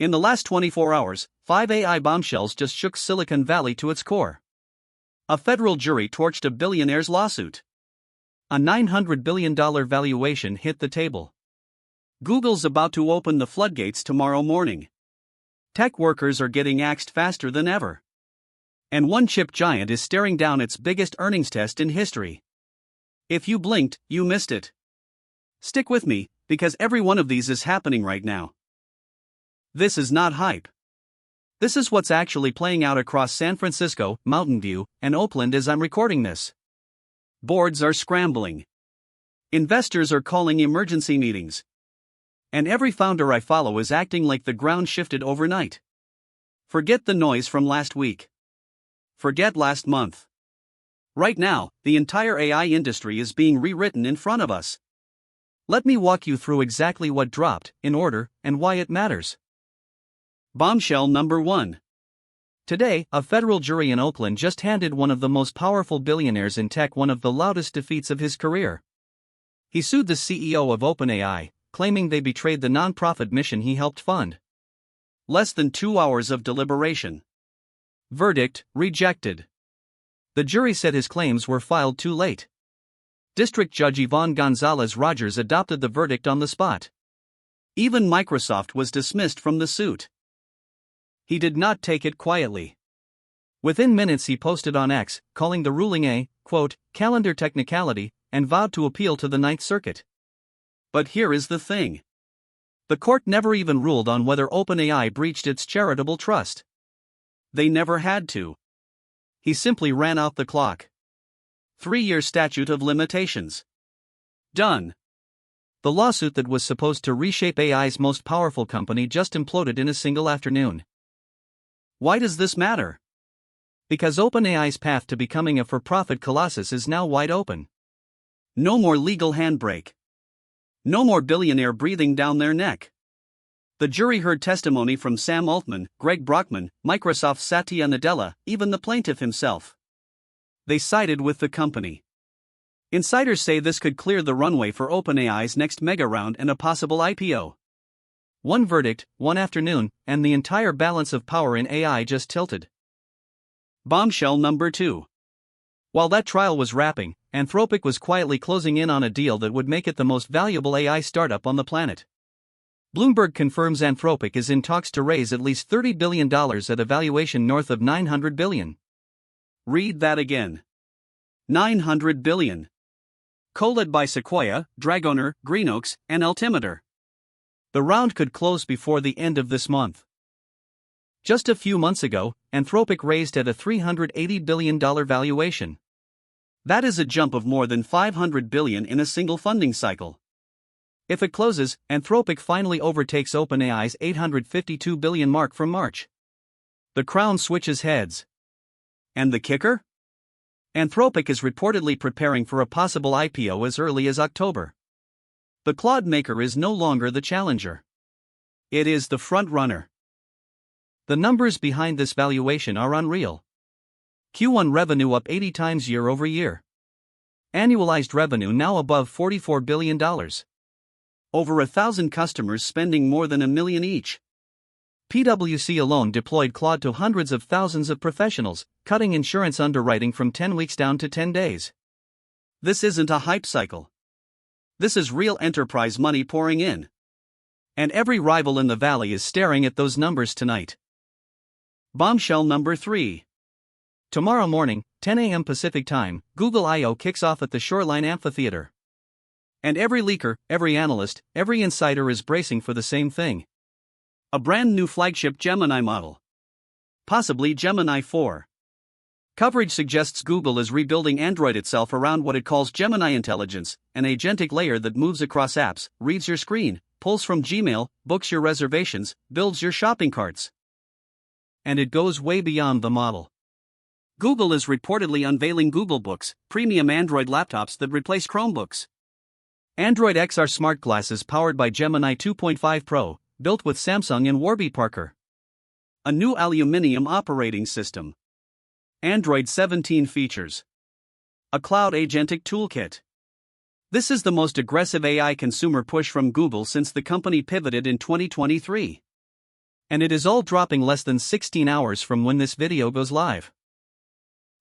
In the last 24 hours, 5 AI bombshells just shook Silicon Valley to its core. A federal jury torched a billionaire's lawsuit. A $900 billion valuation hit the table. Google's about to open the floodgates tomorrow morning. Tech workers are getting axed faster than ever. And one chip giant is staring down its biggest earnings test in history. If you blinked, you missed it. Stick with me, because every one of these is happening right now. This is not hype. This is what's actually playing out across San Francisco, Mountain View, and Oakland as I'm recording this. Boards are scrambling. Investors are calling emergency meetings. And every founder I follow is acting like the ground shifted overnight. Forget the noise from last week. Forget last month. Right now, the entire AI industry is being rewritten in front of us. Let me walk you through exactly what dropped, in order, and why it matters. Bombshell number 1. Today, a federal jury in Oakland just handed one of the most powerful billionaires in tech one of the loudest defeats of his career. He sued the CEO of OpenAI, claiming they betrayed the nonprofit mission he helped fund. Less than 2 hours of deliberation. Verdict, rejected. The jury said his claims were filed too late. District Judge Yvonne Gonzalez Rogers adopted the verdict on the spot. Even Microsoft was dismissed from the suit. He did not take it quietly. Within minutes he posted on X, calling the ruling a, quote, calendar technicality, and vowed to appeal to the Ninth Circuit. But here is the thing. The court never even ruled on whether OpenAI breached its charitable trust. They never had to. He simply ran out the clock. 3-year statute of limitations. Done. The lawsuit that was supposed to reshape AI's most powerful company just imploded in a single afternoon. Why does this matter? Because OpenAI's path to becoming a for-profit colossus is now wide open. No more legal handbrake. No more billionaire breathing down their neck. The jury heard testimony from Sam Altman, Greg Brockman, Microsoft's Satya Nadella, even the plaintiff himself. They sided with the company. Insiders say this could clear the runway for OpenAI's next mega round and a possible IPO. One verdict, one afternoon, and the entire balance of power in AI just tilted. Bombshell number 2. While that trial was wrapping, Anthropic was quietly closing in on a deal that would make it the most valuable AI startup on the planet. Bloomberg confirms Anthropic is in talks to raise at least $30 billion at a valuation north of $900 billion. Read that again. $900 billion. Co-led by Sequoia, Dragoner, Greenoaks, and Altimeter. The round could close before the end of this month. Just a few months ago, Anthropic raised at a $380 billion valuation. That is a jump of more than $500 billion in a single funding cycle. If it closes, Anthropic finally overtakes OpenAI's $852 billion mark from March. The crown switches heads. And the kicker? Anthropic is reportedly preparing for a possible IPO as early as October. The Claude maker is no longer the challenger. It is the front-runner. The numbers behind this valuation are unreal. Q1 revenue up 80 times year over year. Annualized revenue now above $44 billion. Over 1,000 customers spending more than $1 million each. PwC alone deployed Claude to hundreds of thousands of professionals, cutting insurance underwriting from 10 weeks down to 10 days. This isn't a hype cycle. This is real enterprise money pouring in. And every rival in the valley is staring at those numbers tonight. Bombshell number 3. Tomorrow morning, 10 a.m. Pacific Time, Google I/O kicks off at the Shoreline Amphitheater. And every leaker, every analyst, every insider is bracing for the same thing. A brand new flagship Gemini model. Possibly Gemini 4. Coverage suggests Google is rebuilding Android itself around what it calls Gemini Intelligence, an agentic layer that moves across apps, reads your screen, pulls from Gmail, books your reservations, builds your shopping carts. And it goes way beyond the model. Google is reportedly unveiling Google Books, premium Android laptops that replace Chromebooks. Android XR smart glasses powered by Gemini 2.5 Pro, built with Samsung and Warby Parker. A new aluminum operating system. Android 17 features. A cloud agentic toolkit. This is the most aggressive AI consumer push from Google since the company pivoted in 2023. And it is all dropping less than 16 hours from when this video goes live.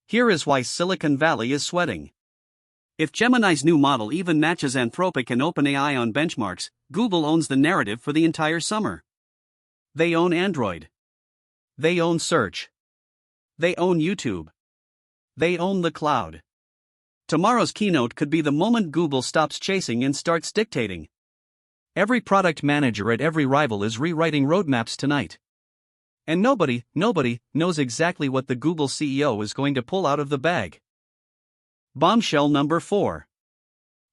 Here is why Silicon Valley is sweating. If Gemini's new model even matches Anthropic and OpenAI on benchmarks, Google owns the narrative for the entire summer. They own Android. They own search. They own YouTube. They own the cloud. Tomorrow's keynote could be the moment Google stops chasing and starts dictating. Every product manager at every rival is rewriting roadmaps tonight. And nobody knows exactly what the Google CEO is going to pull out of the bag. Bombshell number 4.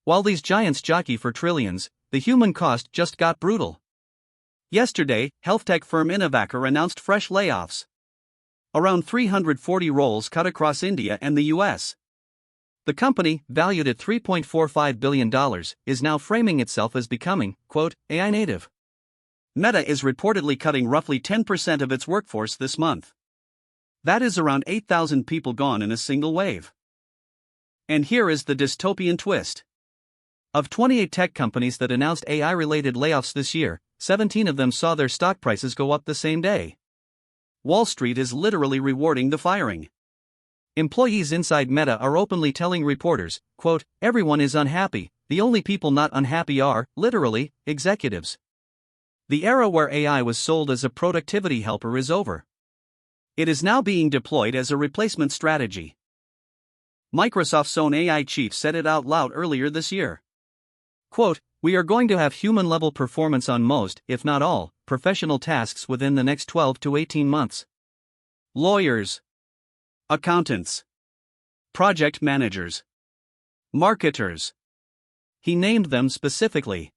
While these giants jockey for trillions, the human cost just got brutal. Yesterday, health tech firm Innovator announced fresh layoffs. Around 340 roles cut across India and the US. The company, valued at $3.45 billion, is now framing itself as becoming, quote, AI native. Meta is reportedly cutting roughly 10% of its workforce this month. That is around 8,000 people gone in a single wave. And here is the dystopian twist. Of 28 tech companies that announced AI-related layoffs this year, 17 of them saw their stock prices go up the same day. Wall Street is literally rewarding the firing. Employees inside Meta are openly telling reporters, quote, everyone is unhappy, the only people not unhappy are, literally, executives. The era where AI was sold as a productivity helper is over. It is now being deployed as a replacement strategy. Microsoft's own AI chief said it out loud earlier this year. Quote, we are going to have human-level performance on most, if not all, professional tasks within the next 12 to 18 months. Lawyers, accountants, project managers, marketers. He named them specifically.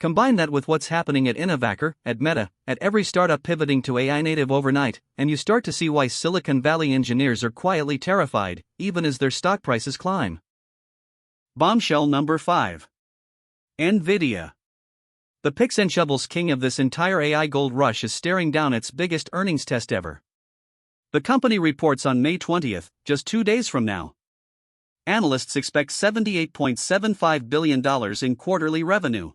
Combine that with what's happening at Innovator, at Meta, at every startup pivoting to AI native overnight, and you start to see why Silicon Valley engineers are quietly terrified, even as their stock prices climb. Bombshell number 5. NVIDIA. The picks and shovels king of this entire AI gold rush is staring down its biggest earnings test ever. The company reports on May 20th, just 2 days from now. Analysts expect $78.75 billion in quarterly revenue.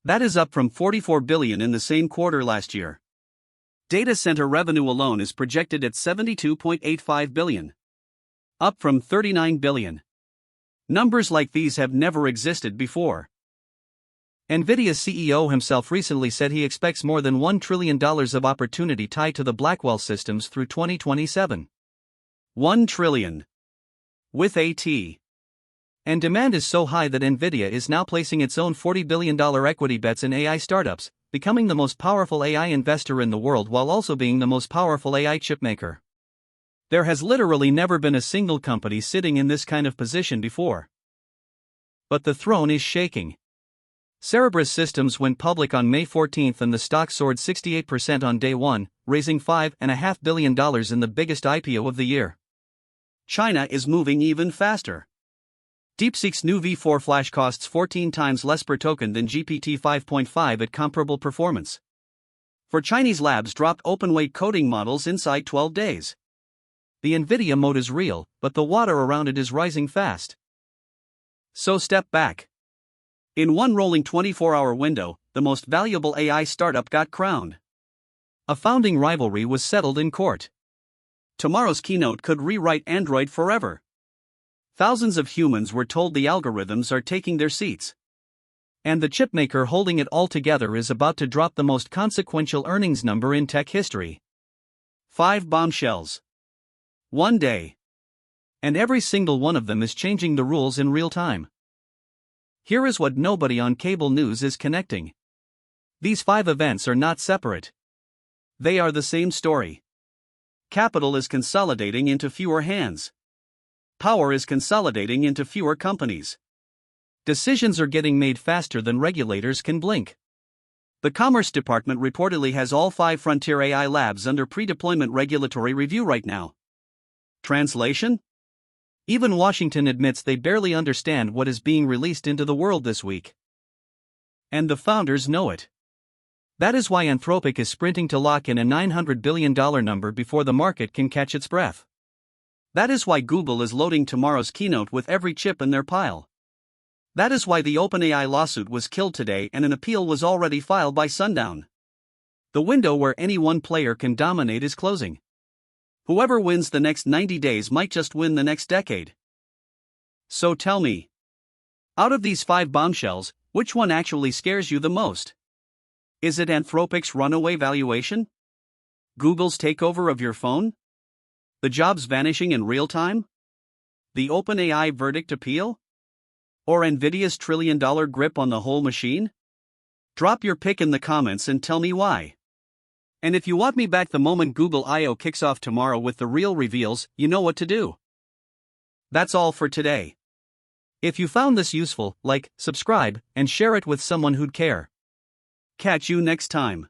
That is up from $44 billion in the same quarter last year. Data center revenue alone is projected at $72.85 billion. Up from $39 billion. Numbers like these have never existed before. NVIDIA's CEO himself recently said he expects more than $1 trillion of opportunity tied to the Blackwell systems through 2027. $1 trillion. With a T. And demand is so high that NVIDIA is now placing its own $40 billion equity bets in AI startups, becoming the most powerful AI investor in the world while also being the most powerful AI chipmaker. There has literally never been a single company sitting in this kind of position before. But the throne is shaking. Cerebras Systems went public on May 14 and the stock soared 68% on day one, raising $5.5 billion in the biggest IPO of the year. China is moving even faster. DeepSeek's new V4 Flash costs 14 times less per token than GPT 5.5 at comparable performance. For Chinese labs dropped open-weight coding models inside 12 days. The NVIDIA moat is real, but the water around it is rising fast. So step back. In one rolling 24-hour window, the most valuable AI startup got crowned. A founding rivalry was settled in court. Tomorrow's keynote could rewrite Android forever. Thousands of humans were told the algorithms are taking their seats. And the chipmaker holding it all together is about to drop the most consequential earnings number in tech history. 5 bombshells. One day. And every single one of them is changing the rules in real time. Here is what nobody on cable news is connecting. These 5 events are not separate. They are the same story. Capital is consolidating into fewer hands. Power is consolidating into fewer companies. Decisions are getting made faster than regulators can blink. The Commerce Department reportedly has all 5 frontier AI labs under pre-deployment regulatory review right now. Translation? Even Washington admits they barely understand what is being released into the world this week. And the founders know it. That is why Anthropic is sprinting to lock in a $900 billion number before the market can catch its breath. That is why Google is loading tomorrow's keynote with every chip in their pile. That is why the OpenAI lawsuit was killed today and an appeal was already filed by sundown. The window where any one player can dominate is closing. Whoever wins the next 90 days might just win the next decade. So tell me, out of these 5 bombshells, which one actually scares you the most? Is it Anthropic's runaway valuation? Google's takeover of your phone? The jobs vanishing in real time? The OpenAI verdict appeal? Or Nvidia's trillion-dollar grip on the whole machine? Drop your pick in the comments and tell me why. And if you want me back the moment Google I/O kicks off tomorrow with the real reveals, you know what to do. That's all for today. If you found this useful, like, subscribe, and share it with someone who'd care. Catch you next time.